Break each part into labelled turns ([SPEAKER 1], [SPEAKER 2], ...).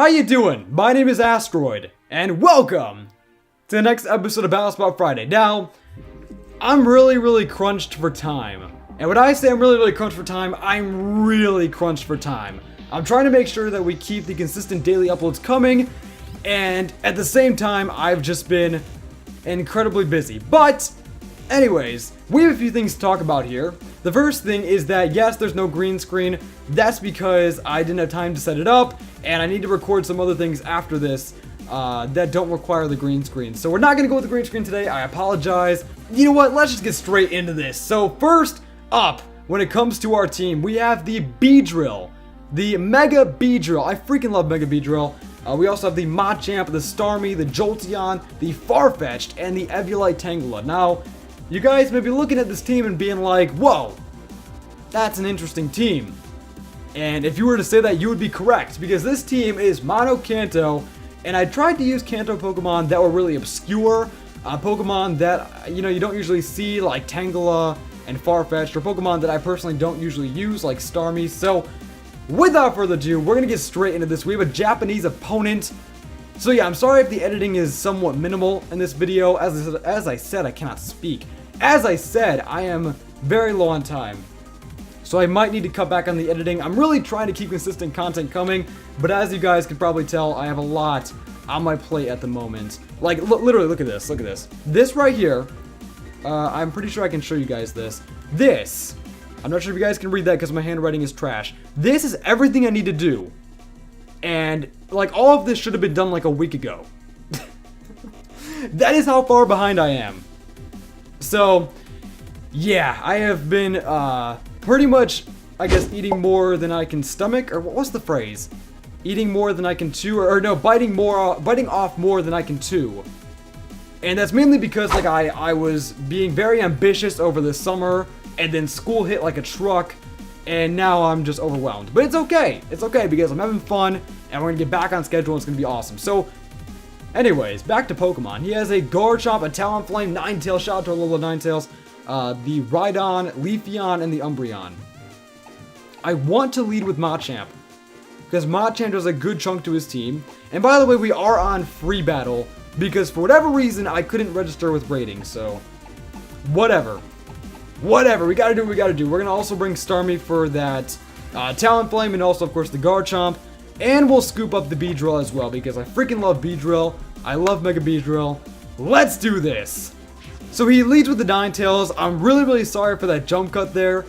[SPEAKER 1] How you doing? My name is Asteroid, and welcome to the next episode of Battle Spot Friday. Now, I'm really crunched for time. And when I say I'm really crunched for time, I'm really crunched for time. I'm trying to make sure that we keep the consistent daily uploads coming, and at the same time, I've just been incredibly busy. But, anyways, we have a few things to talk about here. The first thing is that, yes, there's no green screen. That's because I didn't have time to set it up, and I need to record some other things after this that don't require the green screen. So we're not going to go with the green screen today. I apologize. You know what? Let's just get straight into this. So first up, when it comes to our team, we have the B-Drill. The Mega B-Drill. I freaking love Mega B-Drill. We also have the Machamp, the Starmie, the Jolteon, the Farfetch'd, and the Eviolite Tangela. Now, you guys may be looking at this team and being like, whoa, that's an interesting team. And if you were to say that, you would be correct, because this team is Mono Kanto, and I tried to use Kanto Pokemon that were really obscure, Pokemon that, you know, you don't usually see, like Tangela and Farfetch'd, or Pokemon that I personally don't usually use, like Starmie. So, without further ado, we're going to get straight into this. We have a Japanese opponent. So yeah, I'm sorry if the editing is somewhat minimal in this video. As I said, I cannot speak. As I said, I am very low on time, so I might need to cut back on the editing. I'm really trying to keep consistent content coming, but as you guys can probably tell, I have a lot on my plate at the moment. Like, literally, look at this, look at this. This right here, I'm pretty sure I can show you guys this. This, I'm not sure if you guys can read that because my handwriting is trash. This is everything I need to do, and like, all of this should have been done like a week ago. That is how far behind I am. So, yeah, I have been, pretty much, I guess, eating more than I can stomach, or what's the phrase? Eating more than I can chew, or no, biting off more than I can chew. And that's mainly because, like, I was being very ambitious over the summer, and then school hit like a truck, and now I'm just overwhelmed. But it's okay, because I'm having fun, and we're gonna get back on schedule, and it's gonna be awesome. So, anyways, back to Pokemon. He has a Garchomp, a Talonflame, Ninetales, shout out to Alola Ninetales, the Rhydon, Leafeon, and the Umbreon. I want to lead with Machamp, because Machamp does a good chunk to his team. And by the way, we are on free battle, because for whatever reason, I couldn't register with ratings, so whatever, we gotta do what we gotta do. We're gonna also bring Starmie for that Talonflame, and also, of course, the Garchomp. And we'll scoop up the B-Drill as well, because I freaking love B-Drill. I love Mega B-Drill. Let's do this! So he leads with the Ninetales. I'm really sorry for that jump cut there.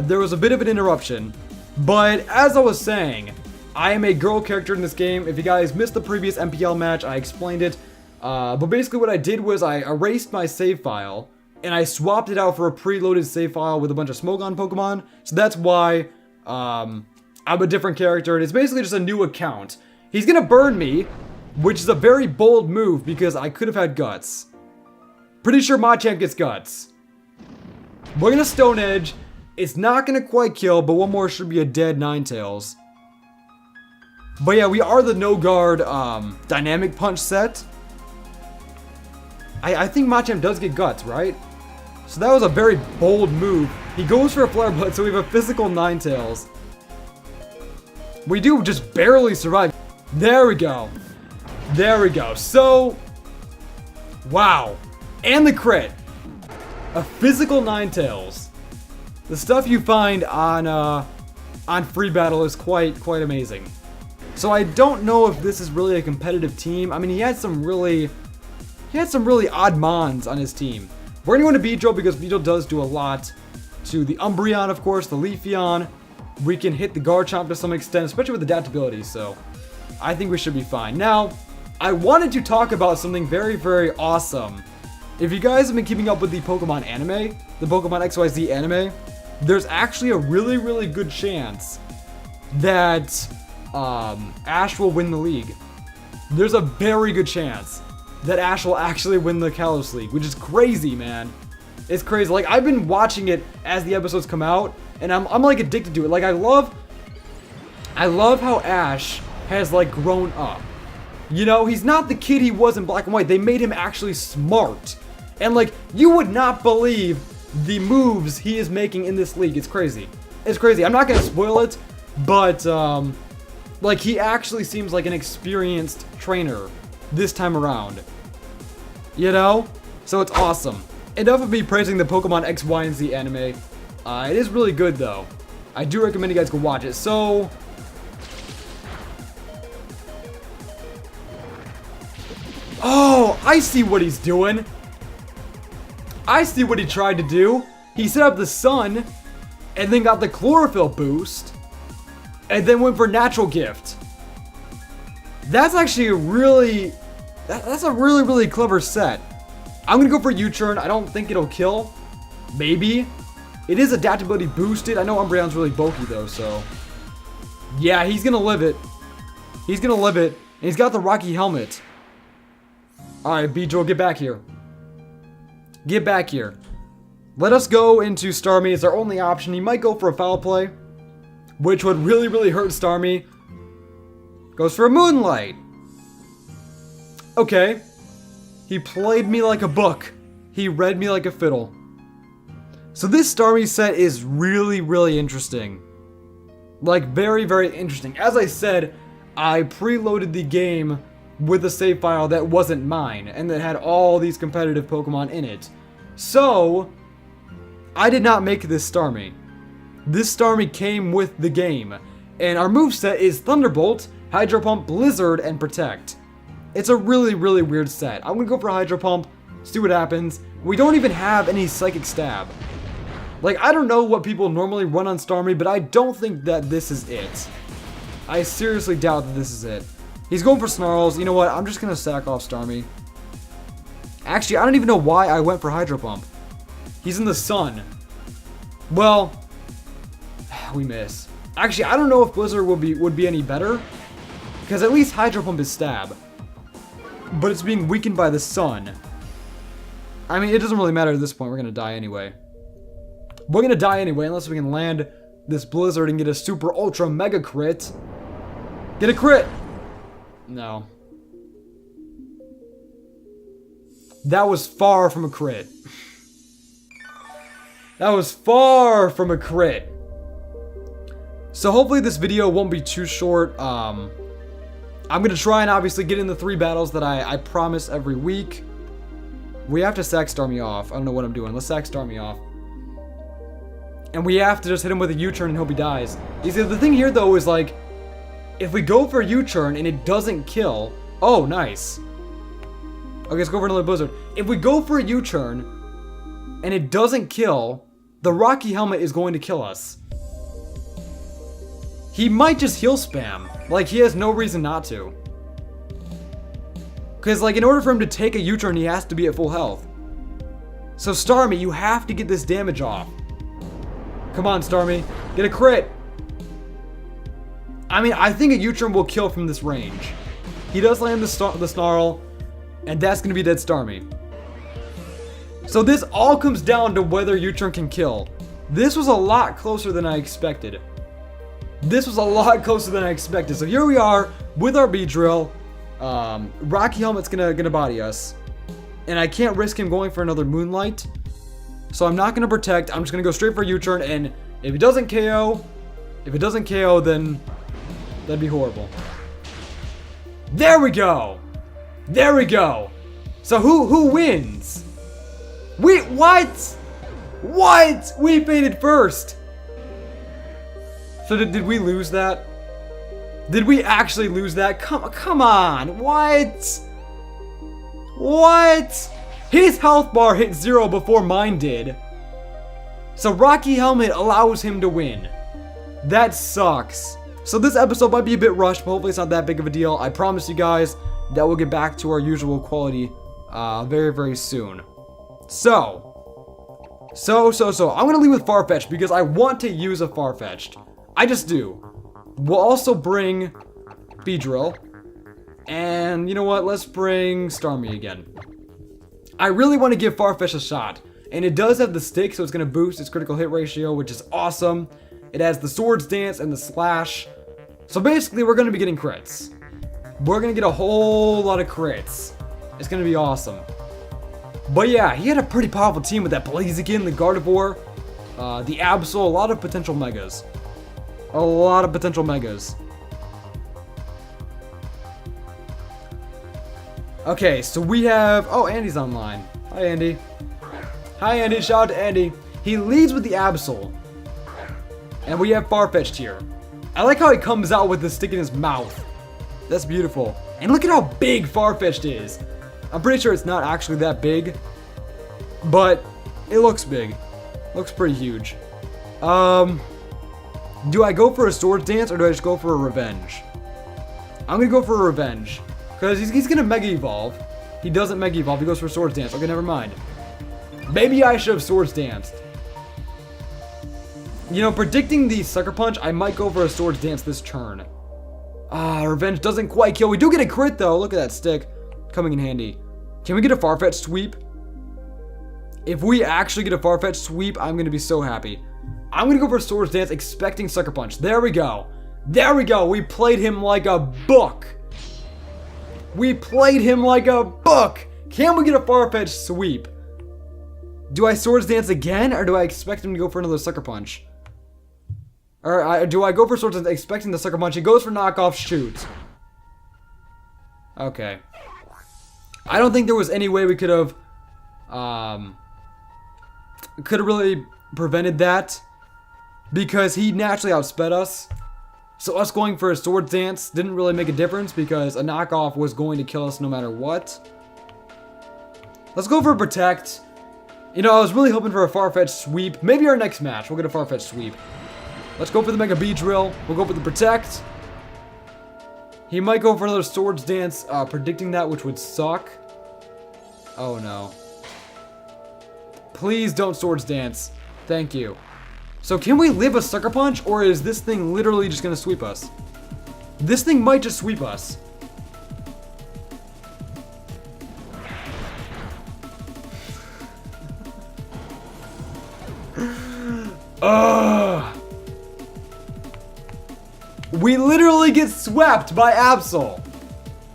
[SPEAKER 1] There was a bit of an interruption. But as I was saying, I am a girl character in this game. If you guys missed the previous MPL match, I explained it. But basically what I did was I erased my save file, and I swapped it out for a preloaded save file with a bunch of Smogon Pokemon. So that's why I'm a different character, and it's basically just a new account. He's gonna burn me, which is a very bold move because I could have had Guts. Pretty sure Machamp gets Guts. We're gonna Stone Edge. It's not gonna quite kill, but one more should be a dead Ninetales. But yeah, we are the No Guard Dynamic Punch set. I think Machamp does get Guts, right? So that was a very bold move. He goes for a Flare Blitz, so we have a physical Ninetales. We do just barely survive. There we go. There we go. So, wow. And the crit. A physical Ninetales. The stuff you find on free battle is quite amazing. So I don't know if this is really a competitive team. I mean, he had some really odd mons on his team. We're gonna go into B-Drill because B-Drill does do a lot to the Umbreon, of course, the Leafeon. We can hit the Garchomp to some extent, especially with adaptability, so I think we should be fine. Now, I wanted to talk about something very awesome. If you guys have been keeping up with the Pokemon anime, the Pokemon XYZ anime, there's actually a really good chance that Ash will win the league. There's a very good chance that Ash will actually win the Kalos League, which is crazy, man. It's crazy. Like, I've been watching it as the episodes come out, and I'm like addicted to it. Like, I love how Ash has like grown up. You know, he's not the kid he was in Black and White. They made him actually smart. And like, you would not believe the moves he is making in this league. It's crazy. It's crazy. I'm not gonna spoil it, but Like, he actually seems like an experienced trainer this time around. You know? So it's awesome. Enough of me praising the Pokemon X, Y, and Z anime. It is really good, though. I do recommend you guys go watch it. So... oh, I see what he's doing. I see what he tried to do. He set up the sun, and then got the chlorophyll boost, and then went for natural gift. That's actually a really... that's a really, really clever set. I'm gonna go for U-turn. I don't think it'll kill. Maybe. It is adaptability boosted. I know Umbreon's really bulky, though, so... yeah, he's gonna live it. He's gonna live it. And he's got the Rocky Helmet. Alright, Beedrill, get back here. Get back here. Let us go into Starmie. It's our only option. He might go for a foul play, which would really, really hurt Starmie. Goes for a Moonlight. Okay. He played me like a book. He read me like a fiddle. So this Starmie set is really, really interesting. Like, very, very interesting. As I said, I preloaded the game with a save file that wasn't mine, and that had all these competitive Pokemon in it. So, I did not make this Starmie. This Starmie came with the game. And our moveset is Thunderbolt, Hydro Pump, Blizzard, and Protect. It's a really, really weird set. I'm gonna go for Hydro Pump, see what happens. We don't even have any Psychic Stab. Like, I don't know what people normally run on Starmie, but I don't think that this is it. I seriously doubt that this is it. He's going for Snarls. You know what? I'm just gonna sack off Starmie. Actually, I don't even know why I went for Hydro Pump. He's in the sun. Well, we miss. Actually, I don't know if Blizzard would be any better, because at least Hydro Pump is stab. But it's being weakened by the sun. I mean, it doesn't really matter at this point. We're gonna die anyway. We're gonna die anyway, unless we can land this Blizzard and get a super ultra mega crit. Get a crit! No. That was far from a crit. That was far from a crit. So hopefully this video won't be too short. I'm gonna try and obviously get in the 3 battles that I promise every week. We have to sack Starmie off. I don't know what I'm doing. Let's sack Starmie off. And we have to just hit him with a U-turn and hope he dies. You see, the thing here though is like, if we go for a U-turn and it doesn't kill... oh, nice. Okay, let's go for another Blizzard. If we go for a U-turn and it doesn't kill, the Rocky Helmet is going to kill us. He might just heal spam. Like, he has no reason not to. Because, like, in order for him to take a U-turn, he has to be at full health. So, Starmie, you have to get this damage off. Come on, Starmie. Get a crit. I mean, I think a U-turn will kill from this range. He does land the Snarl, and that's going to be dead Starmie. So this all comes down to whether U-turn can kill. This was a lot closer than I expected. This was a lot closer than I expected. So here we are with our Beedrill. Rocky Helmet's gonna body us. And I can't risk him going for another Moonlight. So I'm not gonna protect. I'm just gonna go straight for a U-turn, and if it doesn't KO, then that'd be horrible. There we go! There we go! So who wins? What? What? We faded first! So did we lose that? Did we actually lose that? Come on! What? What? His health bar hit 0 before mine did. So Rocky Helmet allows him to win. That sucks. So this episode might be a bit rushed, but hopefully it's not that big of a deal. I promise you guys that we'll get back to our usual quality very, very soon. So I'm gonna leave with Farfetch'd because I want to use a Farfetch'd. I just do. We'll also bring Beedrill. And you know what? Let's bring Starmie again. I really want to give Farfetch'd a shot. And it does have the stick, so it's going to boost its critical hit ratio, which is awesome. It has the Swords Dance and the Slash. So basically, we're going to be getting crits. We're going to get a whole lot of crits. It's going to be awesome. But yeah, he had a pretty powerful team with that Blaziken, the Gardevoir, the Absol, a lot of potential megas. A lot of potential megas. Okay, so we have... Oh, Andy's online. Hi, Andy. Hi, Andy. Shout out to Andy. He leads with the Absol. And we have Farfetch'd here. I like how he comes out with the stick in his mouth. That's beautiful. And look at how big Farfetch'd is. I'm pretty sure it's not actually that big. But it looks big. Looks pretty huge. Do I go for a Swords Dance or do I just go for a Revenge? I'm gonna go for a Revenge. Because he's gonna Mega Evolve. He doesn't Mega Evolve, he goes for Swords Dance. Okay, never mind. Maybe I should have Swords Danced. You know, predicting the Sucker Punch, I might go for a Swords Dance this turn. Revenge doesn't quite kill. We do get a crit though. Look at that stick. Coming in handy. Can we get a Farfetch'd sweep? If we actually get a Farfetch'd sweep, I'm gonna be so happy. I'm gonna go for Swords Dance, expecting Sucker Punch. There we go. There we go. We played him like a book. We played him like a book. Can we get a Farfetch'd sweep? Do I Swords Dance again, or do I expect him to go for another Sucker Punch? Or do I go for Swords Dance expecting the Sucker Punch? He goes for knockoff shoot. Okay. I don't think there was any way we could have really prevented that. Because he naturally outsped us. So us going for a Swords Dance didn't really make a difference because a knockoff was going to kill us no matter what. Let's go for a Protect. You know, I was really hoping for a Farfetch'd sweep. Maybe our next match, we'll get a Farfetch'd sweep. Let's go for the Mega B-Drill. We'll go for the Protect. He might go for another Swords Dance, predicting that, which would suck. Oh no. Please don't Swords Dance. Thank you. So can we live a Sucker Punch, or is this thing literally just gonna sweep us? This thing might just sweep us. Ugh. We literally get swept by Absol.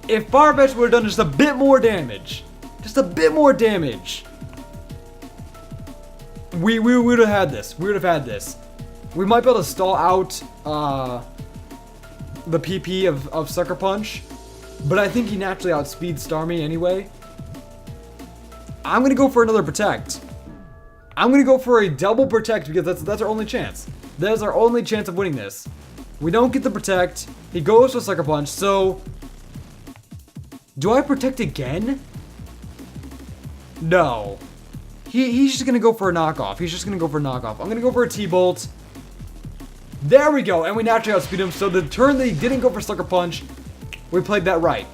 [SPEAKER 1] If Farfetch'd would have done just a bit more damage. Just a bit more damage. We would have had this. We would have had this. We might be able to stall out the PP of Sucker Punch. But I think he naturally outspeeds Starmie anyway. I'm going to go for another Protect. I'm going to go for a double Protect because that's our only chance. That is our only chance of winning this. We don't get the Protect. He goes for Sucker Punch. So, do I Protect again? No. He's just going to go for a knockoff. He's just going to go for a knockoff. I'm going to go for a T-Bolt. There we go. And we naturally outspeed him. So the turn that he didn't go for Sucker Punch, we played that right.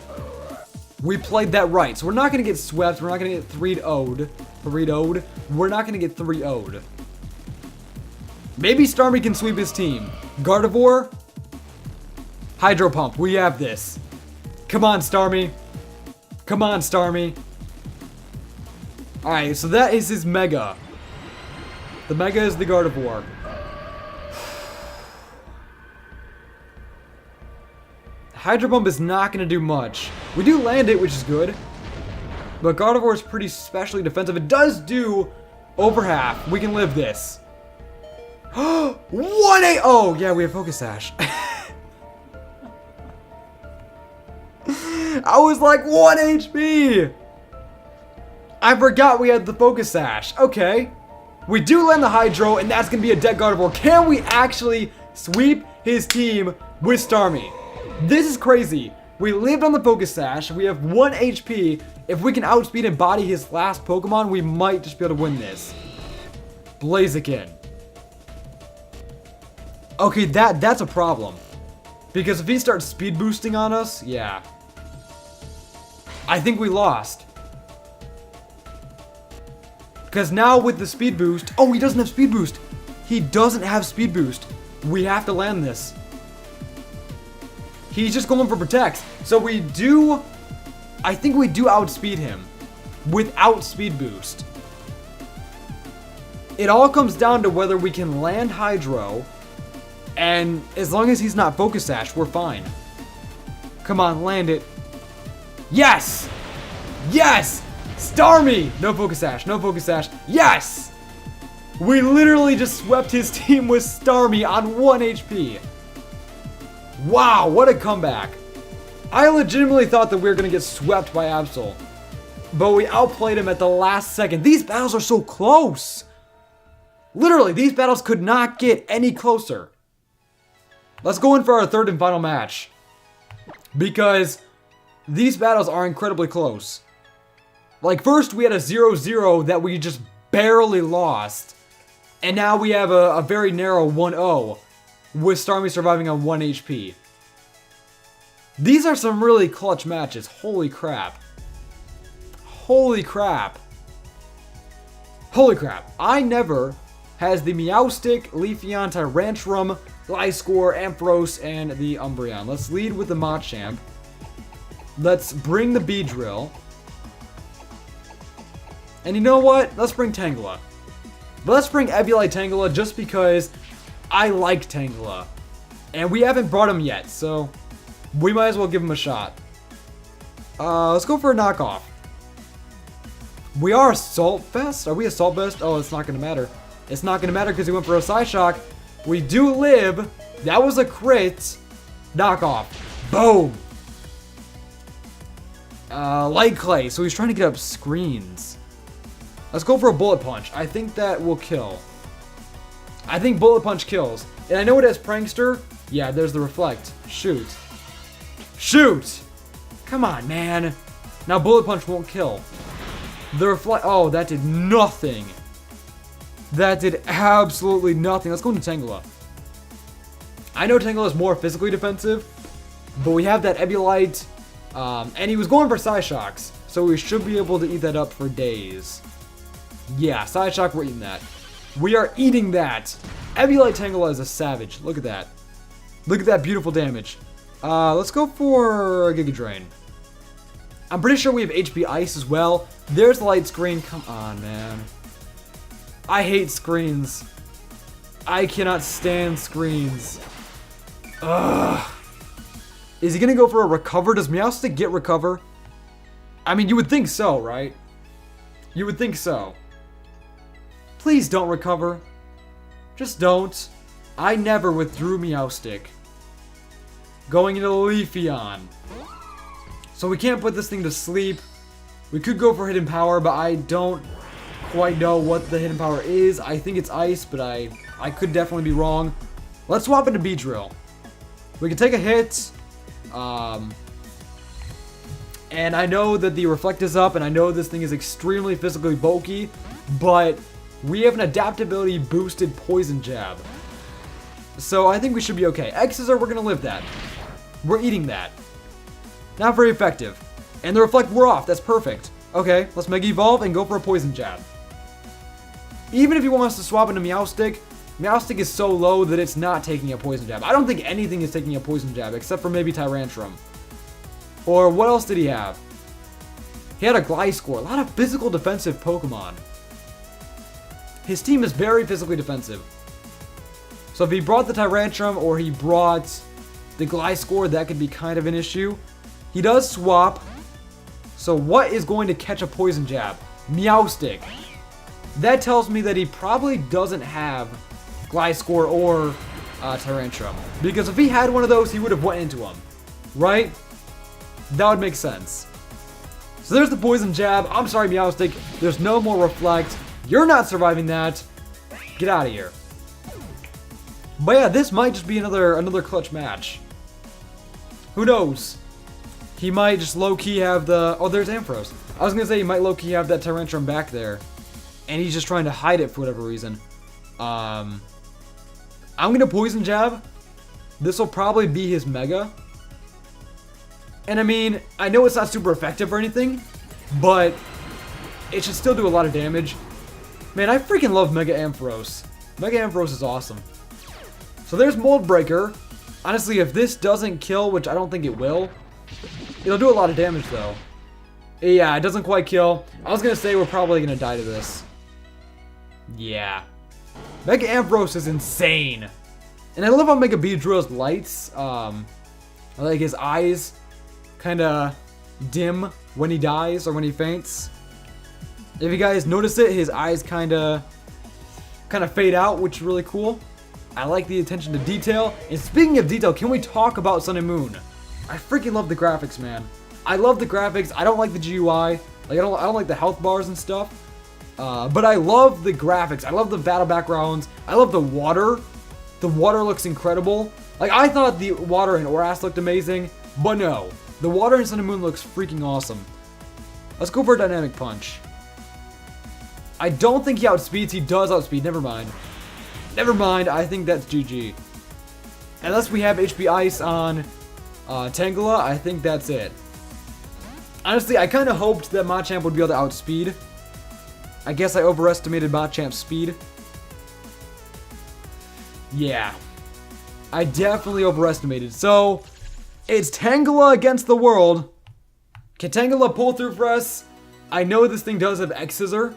[SPEAKER 1] We played that right. So we're not going to get swept. We're not going to get 3-0'd. We're not going to get 3-0'd. Maybe Starmie can sweep his team. Gardevoir. Hydro Pump. We have this. Come on, Starmie. Come on, Starmie. Alright, so that is his Mega. The Mega is the Gardevoir. Hydro Pump is not going to do much. We do land it, which is good. But Gardevoir is pretty specially defensive. It does do over half. We can live this. 1-8! Oh, yeah, we have Focus Sash. I was like 1 HP! I forgot we had the Focus Sash. Okay. We do land the Hydro, and that's going to be a dead Gardevoir. Can we actually sweep his team with Starmie? This is crazy. We lived on the Focus Sash. We have 1 HP. If we can outspeed and body his last Pokemon, we might just be able to win this. Blaziken. Okay, that's a problem. Because if he starts speed boosting on us, yeah. I think we lost. Because now with the speed boost... Oh, he doesn't have speed boost. He doesn't have speed boost. We have to land this. He's just going for Protect. So we do... I think we do outspeed him. Without speed boost. It all comes down to whether we can land Hydro. And as long as he's not Focus Sash, we're fine. Come on, land it. Yes! Yes! Starmie! No Focus Sash, no Focus Sash. Yes! We literally just swept his team with Starmie on 1 HP. Wow, what a comeback. I legitimately thought that we were going to get swept by Absol. But we outplayed him at the last second. These battles are so close. Literally, these battles could not get any closer. Let's go in for our third and final match. Because these battles are incredibly close. Like, first we had a 0-0 that we just barely lost. And now we have a very narrow 1-0 with Starmie surviving on 1 HP. These are some really clutch matches. Holy crap. Holy crap. Holy crap. I never has the Meowstic, Leafeon, Tyrantrum, Gliscor, Ampharos, and the Umbreon. Let's lead with the Machamp. Let's bring the Beedrill. And you know what? Let's bring Tangela. But let's bring Eviolite Tangela just because I like Tangela. And we haven't brought him yet, so we might as well give him a shot. Let's go for a knockoff. We are Assault Vest? Are we Assault Vest? Oh, it's not going to matter. It's not going to matter because he went for a Psyshock. We do live. That was a crit. Knockoff. Boom. Light Clay. So he's trying to get up screens. Let's go for a Bullet Punch. I think that will kill. I think Bullet Punch kills. And I know it has Prankster. Yeah, there's the Reflect. Shoot. Shoot! Come on, man. Now Bullet Punch won't kill. The Reflect... Oh, that did nothing. That did absolutely nothing. Let's go into Tangela. I know Tangela is more physically defensive, but we have that Eviolite, and he was going for Psyshocks, so we should be able to eat that up for days. Yeah, Psyshock, we're eating that. We are eating that. Eviolite Tangela is a savage. Look at that. Look at that beautiful damage. Let's go for a Giga Drain. I'm pretty sure we have HP Ice as well. There's the light screen. Come on, man. I hate screens. I cannot stand screens. Ugh. Is he gonna go for a Recover? Does Meowstic get Recover? I mean, you would think so, right? You would think so. Please don't Recover. Just don't. I never withdrew Meowstic. Going into Leafeon. So we can't put this thing to sleep. We could go for Hidden Power, but I don't quite know what the Hidden Power is. I think it's Ice, but I could definitely be wrong. Let's swap into Beedrill. We can take a hit. And I know that the Reflect is up, and I know this thing is extremely physically bulky, but we have an adaptability boosted Poison Jab. So I think we should be okay. X's are, we're going to live that. We're eating that. Not very effective. And the Reflect wore off. That's perfect. Okay, let's Mega Evolve and go for a Poison Jab. Even if he wants to swap into Meowstic, Meowstic is so low that it's not taking a Poison Jab. I don't think anything is taking a Poison Jab, except for maybe Tyrantrum. Or what else did he have? He had a Gliscor. A lot of physical defensive Pokemon. His team is very physically defensive. So if he brought the Tyrantrum or he brought the Gliscor, that could be kind of an issue. He does swap. So what is going to catch a Poison Jab? Meowstic. That tells me that he probably doesn't have Gliscor or Tyrantrum. Because if he had one of those, he would have went into him. Right? That would make sense. So there's the Poison Jab. I'm sorry, Meowstic. There's no more Reflect. You're not surviving that. Get out of here. But yeah, this might just be another clutch match. Who knows? He might just low-key have the... Oh, there's Ampharos. I was going to say he might low-key have that Tyrantrum back there. And he's just trying to hide it for whatever reason. I'm going to Poison Jab. This will probably be his Mega. And I mean, I know it's not super effective or anything, but it should still do a lot of damage. Man, I freaking love Mega Ampharos. Mega Ampharos is awesome. So there's Mold Breaker. Honestly, if this doesn't kill, which I don't think it will, it'll do a lot of damage though. Yeah, it doesn't quite kill. I was going to say we're probably going to die to this. Yeah. Mega Ampharos is insane. And I love how Mega Beedrill's lights, like his eyes kind of dim when he dies or when he faints. If you guys notice it, his eyes kind of fade out, which is really cool. I like the attention to detail. And speaking of detail, can we talk about Sun and Moon? I freaking love the graphics, man. I love the graphics. I don't like the GUI. Like, I don't like the health bars and stuff. But I love the graphics. I love the battle backgrounds. I love the water. The water looks incredible. Like, I thought the water in Oras looked amazing, but no. The water in Sun and Moon looks freaking awesome. Let's go for a Dynamic Punch. I don't think he outspeeds. He does outspeed. Never mind. Never mind. I think that's GG. Unless we have HP Ice on Tangela, I think that's it. Honestly, I kind of hoped that Machamp would be able to outspeed. I guess I overestimated Machamp's speed. Yeah. I definitely overestimated. So, it's Tangela against the world. Can Tangela pull through for us? I know this thing does have X-Scissor.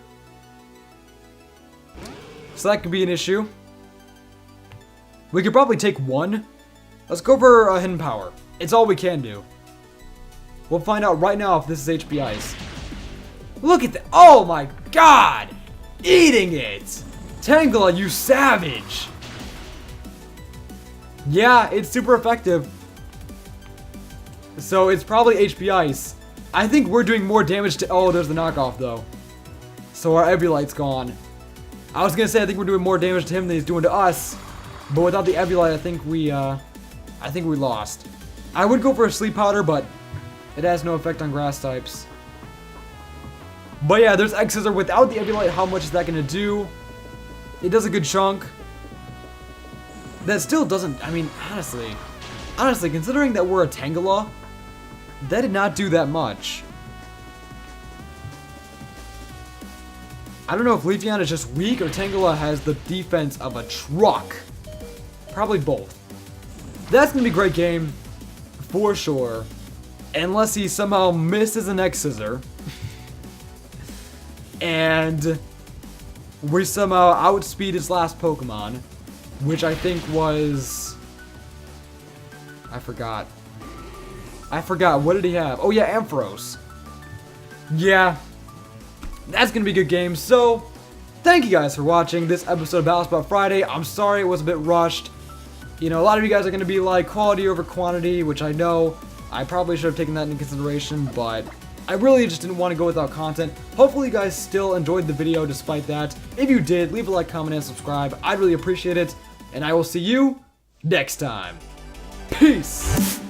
[SPEAKER 1] So that could be an issue. We could probably take one. Let's go for Hidden Power. It's all we can do. We'll find out right now if this is HP Ice. Look at that. Oh my god. Eating it. Tangela, you savage. Yeah, it's super effective. So it's probably HP Ice. I think we're doing more damage to... Oh, there's the knockoff though. So our Eviolite's gone. I was gonna say I think we're doing more damage to him than he's doing to us. But without the Eviolite, I think we lost. I would go for a Sleep Powder, but it has no effect on grass types. But yeah, there's X-Scissor. Without the Eviolite, how much is that gonna do? It does a good chunk. That still doesn't, I mean, honestly, considering that we're a Tangela, that did not do that much. I don't know if Leafeon is just weak or Tangela has the defense of a truck. Probably both. That's gonna be a great game, for sure. Unless he somehow misses an X-Scissor. And we somehow outspeed his last Pokemon. Which I think was... I forgot. What did he have? Oh yeah, Ampharos. Yeah. That's gonna be a good game. So, thank you guys for watching this episode of Battle Spot Friday. I'm sorry it was a bit rushed. You know, a lot of you guys are gonna be like, quality over quantity, which I know. I probably should have taken that into consideration, but I really just didn't want to go without content. Hopefully you guys still enjoyed the video despite that. If you did, leave a like, comment, and subscribe. I'd really appreciate it. And I will see you next time. Peace!